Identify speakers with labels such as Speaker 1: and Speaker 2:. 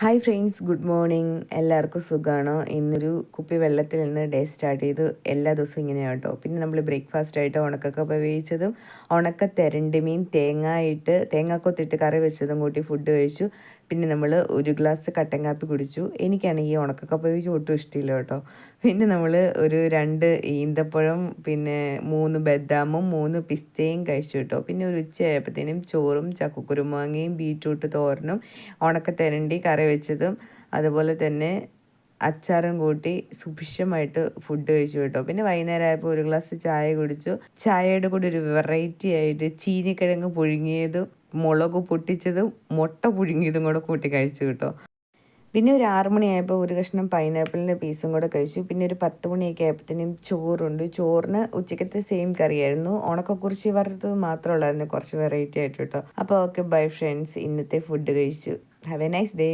Speaker 1: Hi friends, good morning. എല്ലാവർക്കും സുഖമാണോ? ഇന്നൊരു കുപ്പി വെള്ളത്തിൽ നിന്ന് ഡേ സ്റ്റാർട്ട് ചെയ്ത് എല്ലാ ദിവസവും ഇങ്ങനെയാണ് കേട്ടോ. പിന്നെ നമ്മൾ ബ്രേക്ക്ഫാസ്റ്റ് ആയിട്ട് ഉണക്കക്കപ്പ വേവിച്ചതും ഉണക്ക തെരണ്ടി മീൻ തേങ്ങാക്കൊത്തിട്ട് കറി വെച്ചതും കൂട്ടി ഫുഡ് കഴിച്ചു. പിന്നെ നമ്മൾ ഒരു ഗ്ലാസ് കട്ടൻ കാപ്പി കുടിച്ചു. എനിക്കാണെങ്കിൽ ഈ ഉണക്കക്കപ്പ വേവിച്ച് ഒട്ടും ഇഷ്ടമില്ല കേട്ടോ. പിന്നെ നമ്മൾ ഒരു 2 ഈന്തപ്പഴം, പിന്നെ 3 ബദാമും 3 പിസ്തയും കഴിച്ചു കേട്ടോ. പിന്നെ ഒരു ഉച്ചയായപ്പോഴത്തേനും ചോറും ചക്കക്കുരുമാങ്ങയും ബീറ്റ്റൂട്ട് തോരനും ഉണക്കത്തെരണ്ടി കറി വെച്ചതും അതുപോലെ തന്നെ അച്ചാറും കൂട്ടി സുഭിക്ഷമായിട്ട് ഫുഡ് കഴിച്ചു കേട്ടോ. പിന്നെ വൈകുന്നേരം ആയപ്പോൾ ഒരു ഗ്ലാസ് ചായ കുടിച്ചു. ചായയുടെ കൂടെ ഒരു വെറൈറ്റി ആയിട്ട് ചീനിക്കിഴങ്ങ് പുഴുങ്ങിയതും മുളക് പൊട്ടിച്ചതും മുട്ട പുഴുങ്ങിയതും കൂടെ കൂട്ടി കഴിച്ചു കേട്ടോ. പിന്നെ ഒരു 6 മണിയായപ്പോൾ ഒരു കഷ്ണം പൈനാപ്പിളിൻ്റെ പീസും കൂടെ കഴിച്ചു. പിന്നെ ഒരു 10 മണിയൊക്കെ ആയപ്പോഴത്തേനും ചോറുണ്ട്. ചോറിന് ഉച്ചക്കത്തെ സെയിം കറിയായിരുന്നു. ഉണക്കക്കുറിശി വറുത്തത് മാത്രമുള്ളായിരുന്നു കുറച്ച് വെറൈറ്റി ആയിട്ട് കേട്ടോ. അപ്പോൾ ഓക്കെ, ബൈ ഫ്രണ്ട്സ്. ഇന്നത്തെ ഫുഡ് കഴിച്ചു. Have A nice day.